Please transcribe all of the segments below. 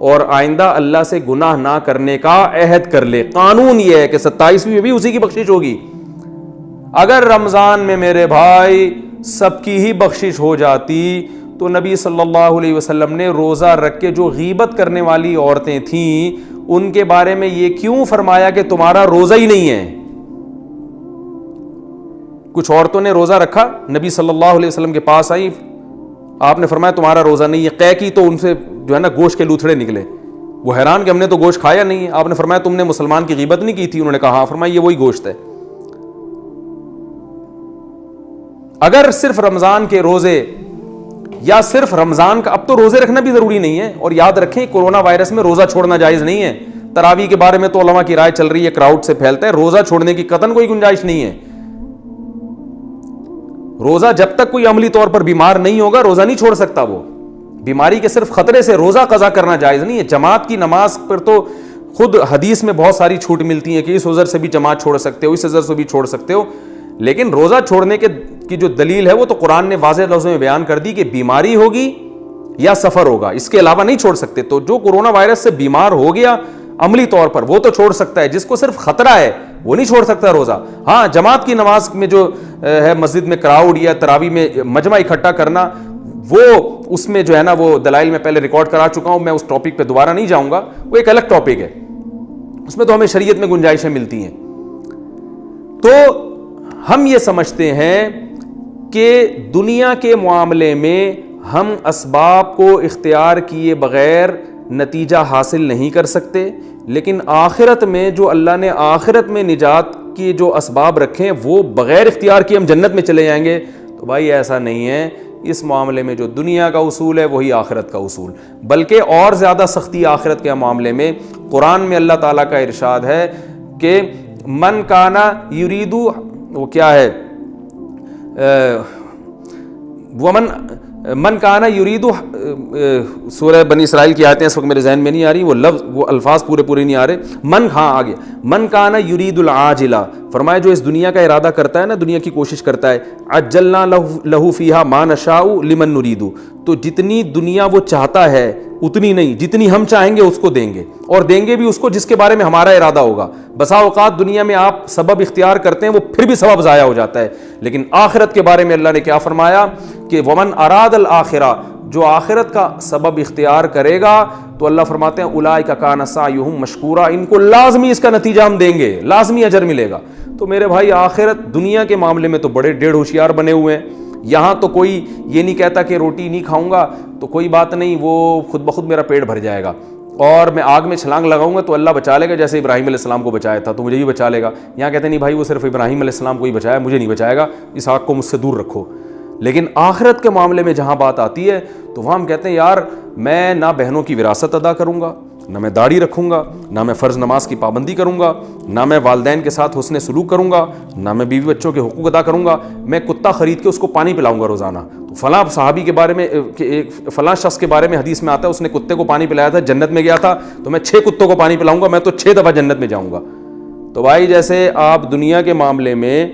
اور آئندہ اللہ سے گناہ نہ کرنے کا عہد کر لے. قانون یہ ہے کہ 27ویں میں بھی اسی کی بخشش ہوگی. اگر رمضان میں میرے بھائی سب کی ہی بخشش ہو جاتی تو نبی صلی اللہ علیہ وسلم نے روزہ رکھ کے جو غیبت کرنے والی عورتیں تھیں ان کے بارے میں یہ کیوں فرمایا کہ تمہارا روزہ ہی نہیں ہے؟ کچھ عورتوں نے روزہ رکھا, نبی صلی اللہ علیہ وسلم کے پاس آئی, آپ نے فرمایا تمہارا روزہ نہیں ہے. قے کی تو ان سے جو ہے نا گوشت کے لوتھڑے نکلے, وہ حیران کہ ہم نے تو گوشت کھایا نہیں ہے. آپ نے فرمایا تم نے مسلمان کی غیبت نہیں کی تھی؟ انہوں نے کہا ہاں. فرمایا یہ وہی گوشت ہے. اگر صرف رمضان کے روزے یا صرف رمضان کا, اب تو روزے رکھنا بھی ضروری نہیں ہے. اور یاد رکھیں کورونا وائرس میں روزہ چھوڑنا جائز نہیں ہے. تراویح کے بارے میں تو علماء کی رائے چل رہی ہے, کراؤڈ سے پھیلتا ہے, روزہ چھوڑنے کی قطعاً کوئی گنجائش نہیں ہے. روزہ جب تک کوئی عملی طور پر بیمار نہیں ہوگا روزہ نہیں چھوڑ سکتا. وہ بیماری کے صرف خطرے سے روزہ قضا کرنا جائز نہیں ہے. جماعت کی نماز پر تو خود حدیث میں بہت ساری چھوٹ ملتی ہیں کہ اس عذر سے بھی جماعت چھوڑ سکتے ہو, اس عذر سے بھی چھوڑ سکتے ہو. لیکن روزہ چھوڑنے کی جو دلیل ہے وہ تو قرآن نے واضح لفظوں میں بیان کر دی کہ بیماری ہوگی یا سفر ہوگا, اس کے علاوہ نہیں چھوڑ سکتے. تو جو کورونا وائرس سے بیمار ہو گیا عملی طور پر وہ تو چھوڑ سکتا ہے, جس کو صرف خطرہ ہے وہ نہیں چھوڑ سکتا روزہ. ہاں جماعت کی نماز میں جو ہے مسجد میں کراؤڈ یا تراویح میں مجمع اکٹھا کرنا, وہ اس میں جو ہے نا وہ دلائل میں پہلے ریکارڈ کرا چکا ہوں, میں اس ٹاپک پہ دوبارہ نہیں جاؤں گا, وہ ایک الگ ٹاپک ہے, اس میں تو ہمیں شریعت میں گنجائشیں ملتی ہیں. تو ہم یہ سمجھتے ہیں کہ دنیا کے معاملے میں ہم اسباب کو اختیار کیے بغیر نتیجہ حاصل نہیں کر سکتے, لیکن آخرت میں جو اللہ نے آخرت میں نجات کی جو اسباب رکھے وہ بغیر اختیار کیے ہم جنت میں چلے جائیں گے. تو بھائی ایسا نہیں ہے. اس معاملے میں جو دنیا کا اصول ہے وہی آخرت کا اصول, بلکہ اور زیادہ سختی آخرت کے معاملے میں. قرآن میں اللہ تعالیٰ کا ارشاد ہے کہ من کانا یریدو, وہ کیا ہے, من کانا یریدو, سورہ بنی اسرائیل کی آیتیں اس وقت میرے ذہن میں نہیں آ رہی, وہ لفظ وہ الفاظ پورے نہیں آ رہے. آگے من کانا یرید العاجلہ, فرمایا جو اس دنیا کا ارادہ کرتا ہے نا, دنیا کی کوشش کرتا ہے, عجلنا لہو فیہا ما نشاء لمن نرید, تو جتنی دنیا وہ چاہتا ہے اتنی نہیں, جتنی ہم چاہیں گے اس کو دیں گے, اور دیں گے بھی اس کو جس کے بارے میں ہمارا ارادہ ہوگا. بسا اوقات دنیا میں آپ سبب اختیار کرتے ہیں وہ پھر بھی سبب ضائع ہو جاتا ہے, لیکن آخرت کے بارے میں اللہ نے کیا فرمایا کہ ومن اراد الآخرہ, جو آخرت کا سبب اختیار کرے گا تو اللہ فرماتے ہیں اولئک کان سعیہم مشکورا, ان کو لازمی اس کا نتیجہ ہم دیں گے, لازمی اجر ملے گا. تو میرے بھائی آخرت دنیا کے معاملے میں تو بڑے ڈیڑھ ہوشیار بنے ہوئے ہیں. یہاں تو کوئی یہ نہیں کہتا کہ روٹی نہیں کھاؤں گا تو کوئی بات نہیں, وہ خود بخود میرا پیٹ بھر جائے گا, اور میں آگ میں چھلانگ لگاؤں گا تو اللہ بچا لے گا, جیسے ابراہیم علیہ السلام کو بچایا تھا تو مجھے بھی بچا لے گا. یہاں کہتے نہیں بھائی وہ صرف ابراہیم علیہ السلام کو ہی بچایا, مجھے نہیں بچائے گا, اس آگ کو مجھ سے دور رکھو. لیکن آخرت کے معاملے میں جہاں بات آتی ہے تو وہاں ہم کہتے ہیں یار میں نہ بہنوں کی وراثت ادا کروں گا, نہ میں داڑھی رکھوں گا, نہ میں فرض نماز کی پابندی کروں گا, نہ میں والدین کے ساتھ حسن سلوک کروں گا, نہ میں بیوی بچوں کے حقوق ادا کروں گا, میں کتا خرید کے اس کو پانی پلاؤں گا روزانہ. تو فلاں صحابی کے بارے میں, فلاں شخص کے بارے میں حدیث میں آتا ہے اس نے کتے کو پانی پلایا تھا, جنت میں گیا تھا, تو میں 6 کتوں کو پانی پلاؤں گا, میں تو 6 دفعہ جنت میں جاؤں گا. تو بھائی جیسے آپ دنیا کے معاملے میں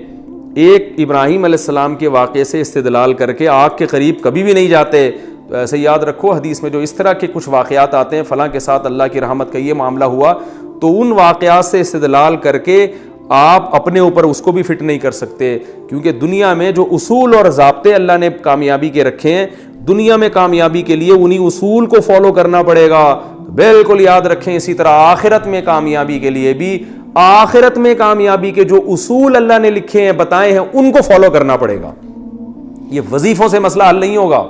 ایک ابراہیم علیہ السلام کے واقعے سے استدلال کر کے آگ کے قریب کبھی بھی نہیں جاتے, تو ایسے یاد رکھو حدیث میں جو اس طرح کے کچھ واقعات آتے ہیں, فلاں کے ساتھ اللہ کی رحمت کا یہ معاملہ ہوا, تو ان واقعات سے استدلال کر کے آپ اپنے اوپر اس کو بھی فٹ نہیں کر سکتے, کیونکہ دنیا میں جو اصول اور ضابطے اللہ نے کامیابی کے رکھے ہیں, دنیا میں کامیابی کے لیے انہی اصول کو فالو کرنا پڑے گا. بالکل یاد رکھیں, اسی طرح آخرت میں کامیابی کے لیے بھی آخرت میں کامیابی کے جو اصول اللہ نے لکھے ہیں بتائے ہیں ان کو فالو کرنا پڑے گا. یہ وظیفوں سے مسئلہ حل نہیں ہوگا.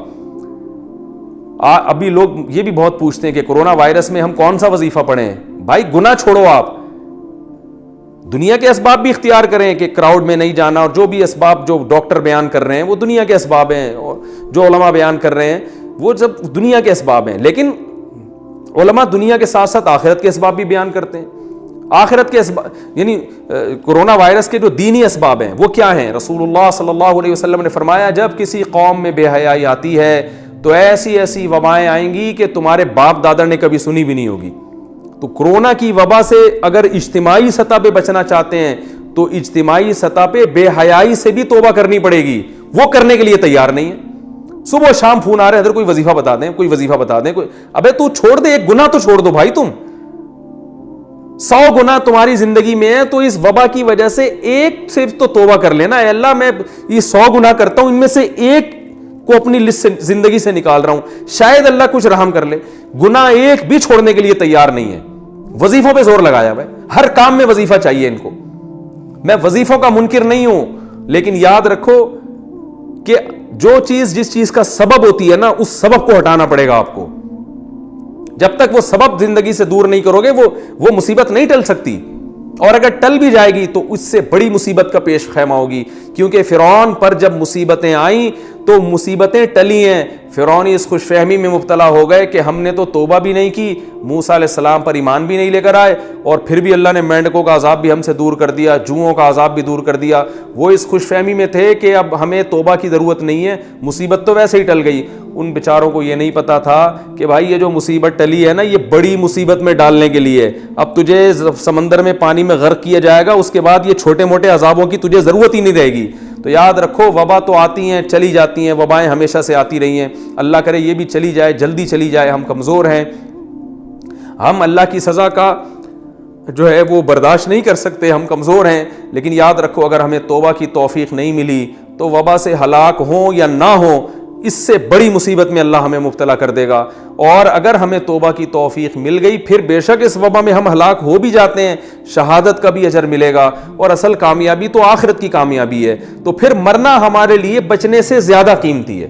ابھی لوگ یہ بھی بہت پوچھتے ہیں کہ کورونا وائرس میں ہم کون سا وظیفہ پڑھیں. بھائی گناہ چھوڑو, آپ دنیا کے اسباب بھی اختیار کریں کہ کراؤڈ میں نہیں جانا, اور جو بھی اسباب جو ڈاکٹر بیان کر رہے ہیں وہ دنیا کے اسباب ہیں, اور جو علماء بیان کر رہے ہیں وہ سب دنیا کے اسباب ہیں. لیکن علماء دنیا کے ساتھ ساتھ آخرت کے اسباب بھی بیان کرتے ہیں. آخرت کے اسباب یعنی کورونا وائرس کے جو دینی اسباب ہیں وہ کیا ہیں؟ رسول اللہ صلی اللہ علیہ وسلم نے فرمایا جب کسی قوم میں بے حیائی آتی ہے تو ایسی ایسی وبائیں آئیں گی کہ تمہارے باپ دادا نے کبھی سنی بھی نہیں ہوگی. تو کورونا کی وبا سے اگر اجتماعی سطح پہ بچنا چاہتے ہیں تو اجتماعی سطح پہ بے حیائی سے بھی توبہ کرنی پڑے گی, وہ کرنے کے لیے تیار نہیں ہے. صبح شام فون آ رہے ادھر کوئی وظیفہ بتا دیں, کوئی وظیفہ بتا دیں, کوئی. ابے تو چھوڑ دے, ایک گناہ تو چھوڑ دو بھائی. تم 100 گناہ تمہاری زندگی میں ہے تو اس وبا کی وجہ سے ایک صرف تو توبہ کر لینا. اے اللہ میں یہ 100 گناہ کرتا ہوں, ان میں سے ایک کو اپنی لسٹ سے زندگی سے نکال رہا ہوں, شاید اللہ کچھ رحم کر لے. گناہ ایک بھی چھوڑنے کے لیے تیار نہیں ہے. وظیفوں پہ زور لگایا بھائی, ہر کام میں وظیفہ چاہیے ان کو. میں وظیفوں کا منکر نہیں ہوں, لیکن یاد رکھو کہ جو چیز جس چیز کا سبب ہوتی ہے نا, اس سبب کو ہٹانا پڑے گا آپ کو. جب تک وہ سبب زندگی سے دور نہیں کرو گے وہ مصیبت نہیں ٹل سکتی. اور اگر ٹل بھی جائے گی تو اس سے بڑی مصیبت کا پیش خیمہ ہوگی, کیونکہ فرعون پر جب مصیبتیں آئیں تو مصیبتیں ٹلی ہیں. فرعون اس خوش فہمی میں مبتلا ہو گئے کہ ہم نے تو توبہ بھی نہیں کی, موسیٰ علیہ السلام پر ایمان بھی نہیں لے کر آئے, اور پھر بھی اللہ نے مینڈکوں کا عذاب بھی ہم سے دور کر دیا, جوؤں کا عذاب بھی دور کر دیا. وہ اس خوش فہمی میں تھے کہ اب ہمیں توبہ کی ضرورت نہیں ہے, مصیبت تو ویسے ہی ٹل گئی. ان بیچاروں کو یہ نہیں پتا تھا کہ بھائی یہ جو مصیبت ٹلی ہے نا, یہ بڑی مصیبت میں ڈالنے کے لیے. اب تجھے سمندر میں پانی میں غرق کیا جائے گا, اس کے بعد یہ چھوٹے موٹے عذابوں کی تجھے ضرورت ہی نہیں رہے گی. تو یاد رکھو, وبا تو آتی ہیں چلی جاتی ہیں, وبائیں ہمیشہ سے آتی رہی ہیں. اللہ کرے یہ بھی چلی جائے, جلدی چلی جائے. ہم کمزور ہیں, ہم اللہ کی سزا کا جو ہے وہ برداشت نہیں کر سکتے, ہم کمزور ہیں. لیکن یاد رکھو, اگر ہمیں توبہ کی توفیق نہیں ملی تو وبا سے ہلاک ہوں یا نہ ہوں, اس سے بڑی مصیبت میں اللہ ہمیں مبتلا کر دے گا. اور اگر ہمیں توبہ کی توفیق مل گئی, پھر بے شک اس وبا میں ہم ہلاک ہو بھی جاتے ہیں, شہادت کا بھی اجر ملے گا. اور اصل کامیابی تو آخرت کی کامیابی ہے. تو پھر مرنا ہمارے لیے بچنے سے زیادہ قیمتی ہے.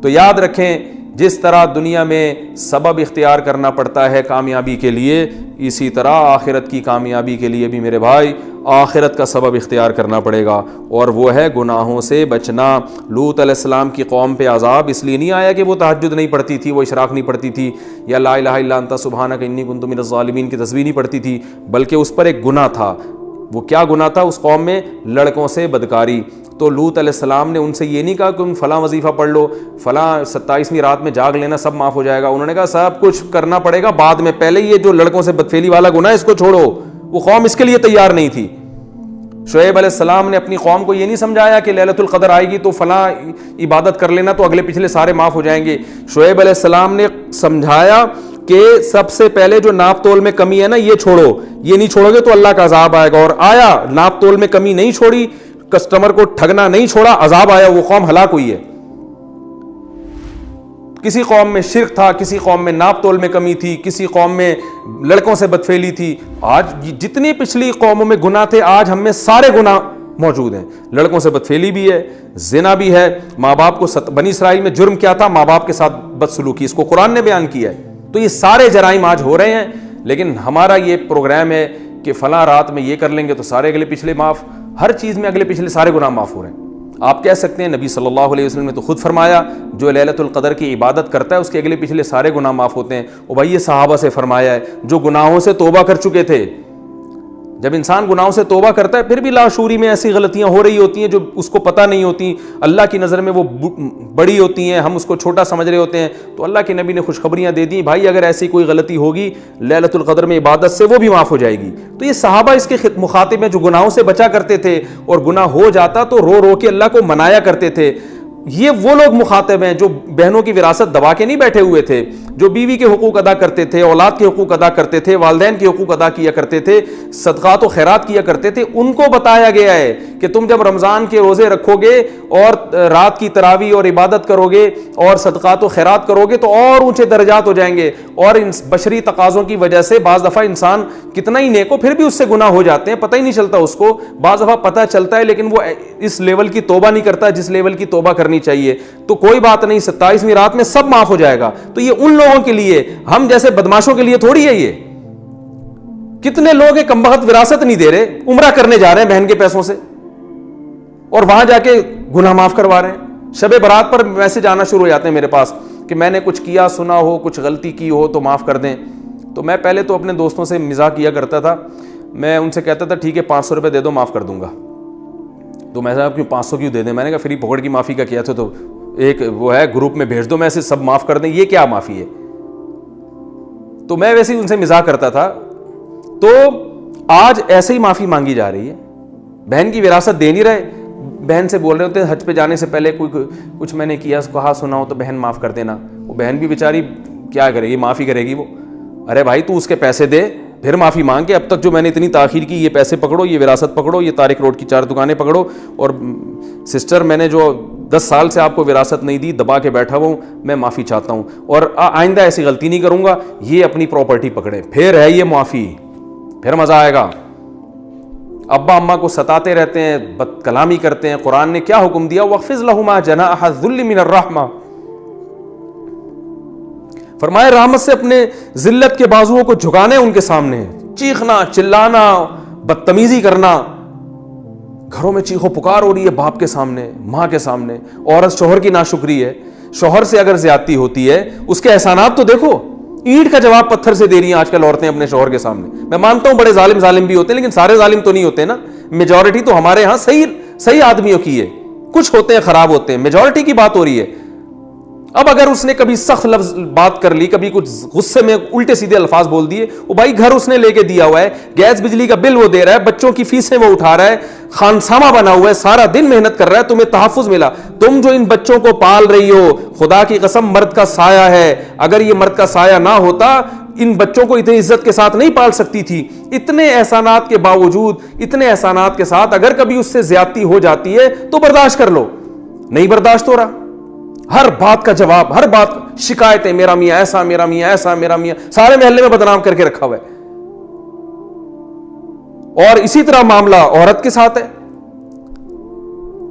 تو یاد رکھیں, جس طرح دنیا میں سبب اختیار کرنا پڑتا ہے کامیابی کے لیے, اسی طرح آخرت کی کامیابی کے لیے بھی میرے بھائی آخرت کا سبب اختیار کرنا پڑے گا, اور وہ ہے گناہوں سے بچنا. لوط علیہ السلام کی قوم پہ عذاب اس لیے نہیں آیا کہ وہ تہجد نہیں پڑھتی تھی, وہ اشراق نہیں پڑھتی تھی, یا لا الہ الا انت سبحانک انی کنت من الظالمین کی تسبیح نہیں پڑھتی تھی, بلکہ اس پر ایک گناہ تھا. وہ کیا گناہ تھا اس قوم میں؟ لڑکوں سے بدکاری. تو لوط علیہ السلام نے ان سے یہ نہیں کہا کہ فلاں وظیفہ پڑھ لو, فلاں 27ویں رات میں جاگ لینا, سب معاف ہو جائے گا. انہوں نے کہا سب کچھ کرنا پڑے گا بعد میں, پہلے یہ جو لڑکوں سے بدفعلی والا گناہ اس کو چھوڑو. وہ قوم اس کے لیے تیار نہیں تھی. شعیب علیہ السلام نے اپنی قوم کو یہ نہیں سمجھایا کہ لیلۃ القدر آئے گی تو فلاں عبادت کر لینا تو اگلے پچھلے سارے معاف ہو جائیں گے. شعیب علیہ السلام نے سمجھایا کہ سب سے پہلے جو ناپ تول میں کمی ہے نا, یہ چھوڑو, یہ نہیں چھوڑو گے تو اللہ کا عذاب آئے گا. اور آیا, ناپ تول میں کمی نہیں چھوڑی, کسٹمر کو ٹھگنا نہیں چھوڑا, عذاب آیا, وہ قوم ہلاک ہوئی ہے. کسی قوم میں شرک تھا, کسی قوم میں ناپ تول میں کمی تھی, کسی قوم میں لڑکوں سے بدفعلی تھی. آج جتنی پچھلی قوموں میں گناہ تھے, آج ہم میں سارے گناہ موجود ہیں. لڑکوں سے بدفعلی بھی ہے, زنا بھی ہے, ماں باپ کو بنی اسرائیل میں جرم کیا تھا, ماں باپ کے ساتھ بدسلوکی, اس کو قرآن نے بیان کیا ہے. تو یہ سارے جرائم آج ہو رہے ہیں, لیکن ہمارا یہ پروگرام ہے کہ فلاں رات میں یہ کر لیں گے تو سارے اگلے پچھلے معاف. ہر چیز میں اگلے پچھلے سارے گناہ معاف ہو رہے ہیں. آپ کہہ سکتے ہیں نبی صلی اللہ علیہ وسلم نے تو خود فرمایا جو لیلۃ القدر کی عبادت کرتا ہے اس کے اگلے پچھلے سارے گناہ معاف ہوتے ہیں. اور بھائی یہ صحابہ سے فرمایا ہے جو گناہوں سے توبہ کر چکے تھے. جب انسان گناہوں سے توبہ کرتا ہے پھر بھی لاشعوری میں ایسی غلطیاں ہو رہی ہوتی ہیں جو اس کو پتہ نہیں ہوتی, اللہ کی نظر میں وہ بڑی ہوتی ہیں, ہم اس کو چھوٹا سمجھ رہے ہوتے ہیں. تو اللہ کے نبی نے خوشخبریاں دے دی, بھائی اگر ایسی کوئی غلطی ہوگی لیلۃ القدر میں عبادت سے وہ بھی معاف ہو جائے گی. تو یہ صحابہ اس کے مخاطب ہیں جو گناہوں سے بچا کرتے تھے, اور گناہ ہو جاتا تو رو رو کے اللہ کو منایا کرتے تھے. یہ وہ لوگ مخاطب ہیں جو بہنوں کی وراثت دبا کے نہیں بیٹھے ہوئے تھے, جو بیوی کے حقوق ادا کرتے تھے, اولاد کے حقوق ادا کرتے تھے, والدین کے حقوق ادا کیا کرتے تھے, صدقات و خیرات کیا کرتے تھے. ان کو بتایا گیا ہے کہ تم جب رمضان کے روزے رکھو گے اور رات کی تراویح اور عبادت کرو گے اور صدقات و خیرات کرو گے تو اور اونچے درجات ہو جائیں گے. اور ان بشری تقاضوں کی وجہ سے بعض دفعہ انسان کتنا ہی نیک ہو پھر بھی اس سے گناہ ہو جاتے ہیں, پتہ ہی نہیں چلتا اس کو. بعض دفعہ پتہ چلتا ہے لیکن وہ اس لیول کی توبہ نہیں کرتا جس لیول کی توبہ کرنی چاہیے. تو کوئی بات نہیں, 27ویں رات میں سب معاف ہو جائے گا. تو یہ ان لوگوں کے لیے, ہم جیسے بدماشوں کے لیے تھوڑی ہے. یہ کتنے لوگ ہیں کمبخت وراثت نہیں دے رہے, عمرہ کرنے جا رہے ہیں بہن کے پیسوں سے اور وہاں جا کے گناہ معاف کروا رہے ہیں. شب برات پر میسج آنا شروع ہو جاتے ہیں میرے پاس کہ میں نے کچھ کیا سنا ہو, کچھ غلطی کی ہو تو معاف کر دیں. تو میں پہلے تو اپنے دوستوں سے مزاح کیا کرتا تھا, میں ان سے کہتا تھا ٹھیک ہے 500 روپے دے دو معاف کر دوں گا. تو میں صاحب کیوں 500 کیوں دے دیں, میں نے کہا فری پکڑ کی معافی کا کیا تھا تو ایک وہ ہے گروپ میں بھیج دو, میں سے سب معاف کر دیں, یہ کیا معافی ہے. تو میں ویسے ہی ان سے مزاح کرتا تھا. تو آج ایسے ہی معافی مانگی جا رہی ہے, بہن کی وراثت دے نہیں رہے, بہن سے بول رہے ہوتے ہیں حج پہ جانے سے پہلے کوئی کچھ میں نے کیا کہا سنا ہو تو بہن معاف کر دینا. وہ بہن بھی بیچاری کیا کرے گی, معافی کرے گی وہ. ارے بھائی تو اس کے پیسے دے پھر معافی مانگ کے, اب تک جو میں نے اتنی تاخیر کی, یہ پیسے پکڑو, یہ وراثت پکڑو, یہ طارق روڈ کی 4 دکانیں پکڑو, اور سسٹر میں نے جو 10 سال سے آپ کو وراثت نہیں دی, دبا کے بیٹھا ہوا ہوں, میں معافی چاہتا ہوں اور آئندہ ایسی غلطی نہیں کروں گا, یہ اپنی پراپرٹی پکڑے. پھر ہے یہ معافی, پھر مزہ آئے گا. ابا اماں کو ستاتے رہتے ہیں, بد کلامی کرتے ہیں. قرآن نے کیا حکم دیا, وَخْفِضْ لَهُمَا جَنَاحَ الذُّلِّ مِنَ الرَّحْمَةِ, فرمائے رحمت سے اپنے ذلت کے بازوؤں کو جھکانے ان کے سامنے. چیخنا, چلانا, بدتمیزی کرنا, گھروں میں چیخو پکار ہو رہی ہے باپ کے سامنے, ماں کے سامنے. عورت شوہر کی ناشکری ہے, شوہر سے اگر زیادتی ہوتی ہے اس کے احسانات تو دیکھو. اینٹ کا جواب پتھر سے دے رہی ہیں آج کل عورتیں اپنے شوہر کے سامنے. میں مانتا ہوں بڑے ظالم بھی ہوتے ہیں, لیکن سارے ظالم تو نہیں ہوتے نا. میجورٹی تو ہمارے ہاں صحیح آدمیوں کی ہے, کچھ ہوتے ہیں خراب ہوتے ہیں, میجورٹی کی بات ہو رہی ہے. اب اگر اس نے کبھی سخت لفظ بات کر لی, کبھی کچھ غصے میں الٹے سیدھے الفاظ بول دیے, وہ بھائی گھر اس نے لے کے دیا ہوا ہے, گیس بجلی کا بل وہ دے رہا ہے, بچوں کی فیسیں وہ اٹھا رہا ہے, خانسامہ بنا ہوا ہے, سارا دن محنت کر رہا ہے, تمہیں تحفظ ملا. تم جو ان بچوں کو پال رہی ہو, خدا کی قسم مرد کا سایہ ہے. اگر یہ مرد کا سایہ نہ ہوتا ان بچوں کو اتنی عزت کے ساتھ نہیں پال سکتی تھی. اتنے احسانات کے باوجود, اتنے احسانات کے ساتھ اگر کبھی اس سے زیادتی ہو جاتی ہے تو برداشت کر لو. نہیں برداشت ہو رہا, ہر بات کا جواب, ہر بات شکایتیں, میرا میاں ایسا, میرا میاں ایسا, میرا میاں, سارے محلے میں بدنام کر کے رکھا ہوا ہے. اور اسی طرح معاملہ عورت کے ساتھ ہے.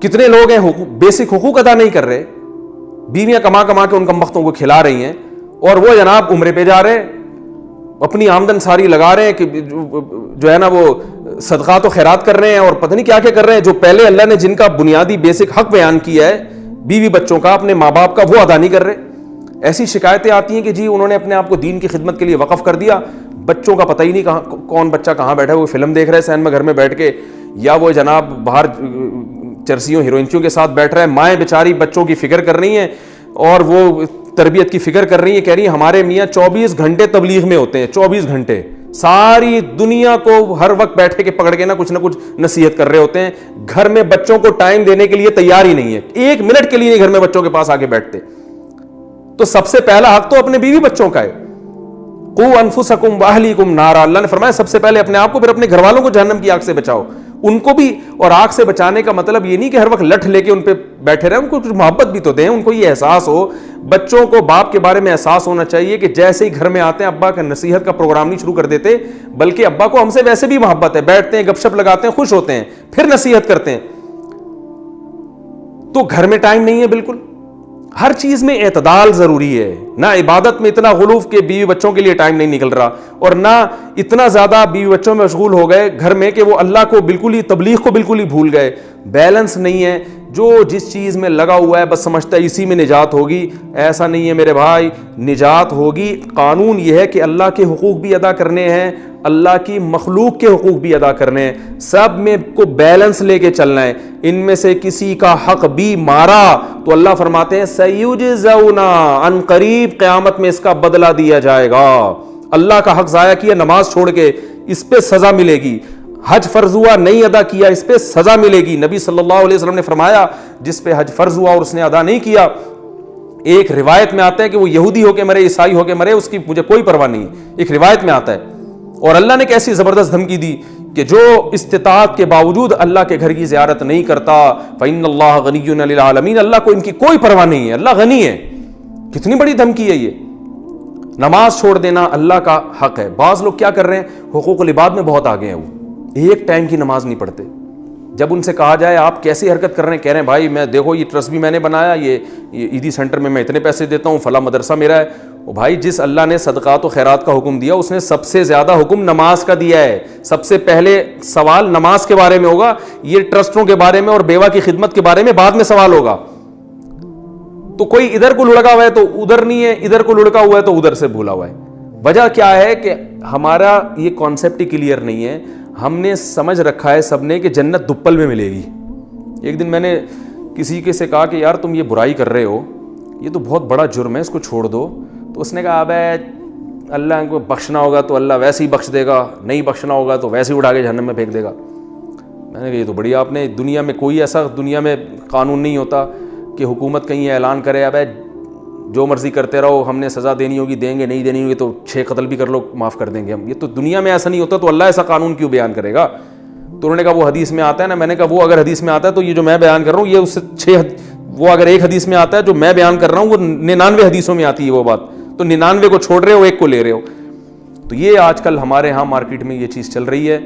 کتنے لوگ ہیں بیسک حقوق ادا نہیں کر رہے, بیویاں کما کے ان کمبختوں کو کھلا رہی ہیں, اور وہ جناب عمرے پہ جا رہے ہیں, اپنی آمدن ساری لگا رہے ہیں کہ جو ہے نا وہ صدقات و خیرات کر رہے ہیں, اور پتہ نہیں کیا کر رہے ہیں. جو پہلے اللہ نے جن کا بنیادی بیسک حق بیان کیا ہے, بیوی بچوں کا, اپنے ماں باپ کا, وہ ادا نہیں کر رہے. ایسی شکایتیں آتی ہیں کہ جی انہوں نے اپنے آپ کو دین کی خدمت کے لیے وقف کر دیا, بچوں کا پتہ ہی نہیں کہاں کون بچہ کہاں بیٹھا ہے, وہ فلم دیکھ رہے ہیں سینما گھر میں بیٹھ کے, یا وہ جناب باہر چرسیوں ہیروئنچوں کے ساتھ بیٹھ رہا ہے. مائیں بیچاری بچوں کی فکر کر رہی ہیں اور وہ تربیت کی فکر کر رہی ہیں, کہہ رہی ہیں ہمارے میاں 24 گھنٹے تبلیغ میں ہوتے ہیں, 24 گھنٹے ساری دنیا کو ہر وقت بیٹھے کے پکڑ کے نہ کچھ نصیحت کر رہے ہوتے ہیں. گھر میں بچوں کو ٹائم دینے کے لیے تیار ہی نہیں ہے, 1 منٹ کے لیے نہیں گھر میں بچوں کے پاس آ کے بیٹھتے. تو سب سے پہلا حق تو اپنے بیوی بچوں کا ہے. قوا انفسکم واہلیکم نارا, اللہ نے فرمایا سب سے پہلے اپنے آپ کو, پھر اپنے گھر والوں کو جہنم کی آگ سے بچاؤ. ان کو بھی, اور آگ سے بچانے کا مطلب یہ نہیں کہ ہر وقت لٹھ لے کے ان پہ بیٹھے رہے, ان کو کچھ محبت بھی تو دیں, ان کو یہ احساس ہو. بچوں کو باپ کے بارے میں احساس ہونا چاہیے کہ جیسے ہی گھر میں آتے ہیں ابا کا نصیحت کا پروگرام نہیں شروع کر دیتے, بلکہ ابا کو ہم سے ویسے بھی محبت ہے, بیٹھتے ہیں گپ شپ لگاتے ہیں, خوش ہوتے ہیں, پھر نصیحت کرتے ہیں. تو گھر میں ٹائم نہیں ہے بالکل. ہر چیز میں اعتدال ضروری ہے. نہ عبادت میں اتنا غلوف کہ بیوی بچوں کے لیے ٹائم نہیں نکل رہا, اور نہ اتنا زیادہ بیوی بچوں میں مشغول ہو گئے گھر میں کہ وہ اللہ کو بالکل ہی, تبلیغ کو بالکل ہی بھول گئے. بیلنس نہیں ہے. جو جس چیز میں لگا ہوا ہے بس سمجھتا ہے اسی میں نجات ہوگی. ایسا نہیں ہے میرے بھائی, نجات ہوگی. قانون یہ ہے کہ اللہ کے حقوق بھی ادا کرنے ہیں, اللہ کی مخلوق کے حقوق بھی ادا کرنے ہیں, سب میں کو بیلنس لے کے چلنا ہے. ان میں سے کسی کا حق بھی مارا تو اللہ فرماتے ہیں سیجزون, ان قریب قیامت میں اس کا بدلہ دیا جائے گا. اللہ کا حق ضائع کیا نماز چھوڑ کے, اس پہ سزا ملے گی. حج فرض ہوا نہیں ادا کیا, اس پہ سزا ملے گی. نبی صلی اللہ علیہ وسلم نے فرمایا جس پہ حج فرض ہوا اور اس نے ادا نہیں کیا, ایک روایت میں آتا ہے کہ وہ یہودی ہو کے مرے, عیسائی ہو کے مرے, اس کی مجھے کوئی پرواہ نہیں, ایک روایت میں آتا ہے. اور اللہ نے کیسی زبردست دھمکی دی کہ جو استطاعت کے باوجود اللہ کے گھر کی زیارت نہیں کرتا, فإن اللہ غنی عن العالمین, اللہ کو ان کی کوئی پرواہ نہیں ہے, اللہ غنی ہے. کتنی بڑی دھمکی ہے یہ. نماز چھوڑ دینا اللہ کا حق ہے. بعض لوگ کیا کر رہے ہیں, حقوق العباد میں بہت آگے ہیں, وہ ایک ٹائم کی نماز نہیں پڑھتے. جب ان سے کہا جائے آپ کیسی حرکت کر رہے ہیں, کہہ رہے ہیں بھائی میں دیکھو یہ ٹرسٹ بھی میں نے بنایا, یہ عیدی سینٹر میں اتنے پیسے دیتا ہوں, فلاں مدرسہ میرا ہے. او بھائی جس اللہ نے صدقات و خیرات کا حکم دیا اس نے سب سے زیادہ حکم نماز کا دیا ہے. سب سے پہلے سوال نماز کے بارے میں ہوگا, یہ ٹرسٹوں کے بارے میں اور بیوہ کی خدمت کے بارے میں بعد میں سوال ہوگا. تو کوئی ادھر کو لڑکا ہوا ہے تو ادھر نہیں ہے, ادھر کو لڑکا ہوا ہے تو ادھر سے بھولا ہوا ہے. وجہ کیا ہے کہ ہمارا یہ کانسیپٹ ہی کلیئر نہیں ہے. ہم نے سمجھ رکھا ہے سب نے کہ جنت دپل میں ملے گی. ایک دن میں نے کسی کے سے کہا کہ یار تم یہ برائی کر رہے ہو, یہ تو بہت بڑا جرم ہے, اس کو چھوڑ دو. تو اس نے کہا ابے اللہ کو بخشنا ہوگا تو اللہ ویسے ہی بخش دے گا, نہیں بخشنا ہوگا تو ویسے ہی اٹھا کے جہنم میں پھینک دے گا. میں نے کہا یہ تو بڑھیا آپ نے, دنیا میں کوئی ایسا دنیا میں قانون نہیں ہوتا کہ حکومت کہیں یہ اعلان کرے اب جو مرضی کرتے رہو, ہم نے سزا دینی ہوگی دیں گے, نہیں دینی ہوگی تو 6 قتل بھی کر لو معاف کر دیں گے ہم. یہ تو دنیا میں ایسا نہیں ہوتا, تو اللہ ایسا قانون کیوں بیان کرے گا؟ تو انہوں نے کہا وہ حدیث میں آتا ہے نا. میں نے کہا وہ اگر حدیث میں آتا ہے تو یہ جو میں بیان کر رہا ہوں یہ اس سے وہ اگر ایک حدیث میں آتا ہے جو میں بیان کر رہا ہوں وہ 99 حدیثوں میں آتی ہے وہ بات, تو 99 کو چھوڑ رہے ہو, ایک کو لے رہے ہو. تو یہ آج کل ہمارے ہاں مارکیٹ میں یہ چیز چل رہی ہے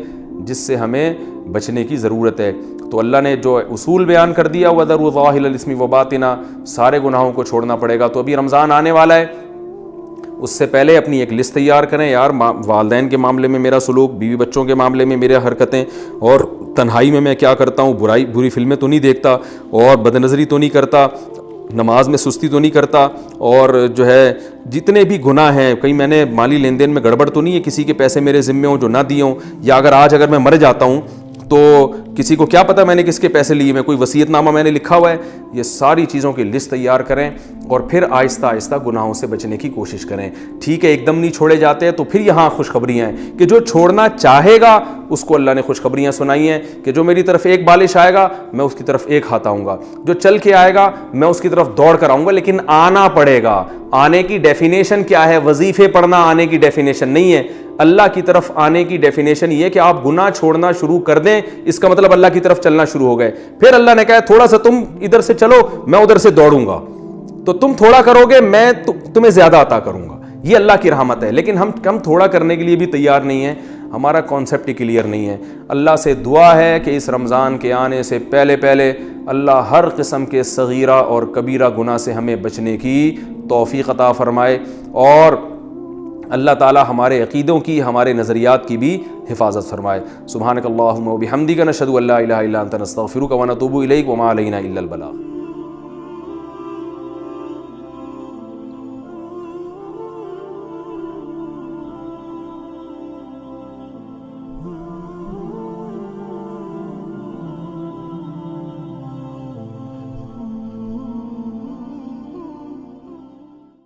جس سے ہمیں بچنے کی ضرورت ہے. تو اللہ نے جو اصول بیان کر دیا وَذَرُوا ظَاهِرَ الْإِثْمِ وَبَاطِنَهُ, سارے گناہوں کو چھوڑنا پڑے گا. تو ابھی رمضان آنے والا ہے, اس سے پہلے اپنی ایک لسٹ تیار کریں یار, والدین کے معاملے میں میرا سلوک, بیوی بچوں کے معاملے میں میرے حرکتیں, اور تنہائی میں کیا کرتا ہوں, بری فلمیں تو نہیں دیکھتا, اور بد نظری تو نہیں کرتا, نماز میں سستی تو نہیں کرتا, اور جو ہے جتنے بھی گناہ ہیں, کہیں میں نے مالی لین دین میں گڑبڑ تو نہیں ہے, کسی کے پیسے میرے ذمے ہوں جو نہ دیے ہوں, یا اگر میں مر جاتا ہوں تو کسی کو کیا پتہ میں نے کس کے پیسے لیے, میں کوئی وصیت نامہ میں نے لکھا ہوا ہے. یہ ساری چیزوں کی لسٹ تیار کریں اور پھر آہستہ آہستہ گناہوں سے بچنے کی کوشش کریں. ٹھیک ہے ایک دم نہیں چھوڑے جاتے ہیں, تو پھر یہاں خوشخبریاں ہیں کہ جو چھوڑنا چاہے گا اس کو اللہ نے خوشخبریاں سنائی ہیں کہ جو میری طرف ایک بالش آئے گا میں اس کی طرف ایک ہاتھ آؤں گا, جو چل کے آئے گا میں اس کی طرف دوڑ کر آؤں گا, لیکن آنا پڑے گا. آنے کی ڈیفینیشن کیا ہے؟ وظیفے پڑھنا آنے کی ڈیفینیشن نہیں ہے. اللہ کی طرف آنے کی ڈیفینیشن یہ کہ آپ گناہ چھوڑنا شروع کر دیں, اس کا مطلب اللہ کی طرف چلنا شروع ہو گئے. پھر اللہ نے کہا تھوڑا سا تم ادھر سے چلو میں ادھر سے دوڑوں گا, تو تم تھوڑا کرو گے میں تمہیں زیادہ عطا کروں گا. یہ اللہ کی رحمت ہے. لیکن ہم تھوڑا کرنے کے لیے بھی تیار نہیں ہیں, ہمارا کانسیپٹ ہی کلیئر نہیں ہے. اللہ سے دعا ہے کہ اس رمضان کے آنے سے پہلے اللہ ہر قسم کے صغیرہ اور کبیرہ گناہ سے ہمیں بچنے کی توفیق عطا فرمائے, اور اللہ تعالی ہمارے عقیدوں کی, ہمارے نظریات کی بھی حفاظت فرمائے. سبحانک اللہم و بحمدک نشہد ان لا الہ الا انت نستغفرک و نتوب الیک وما علینا الا البلاغ.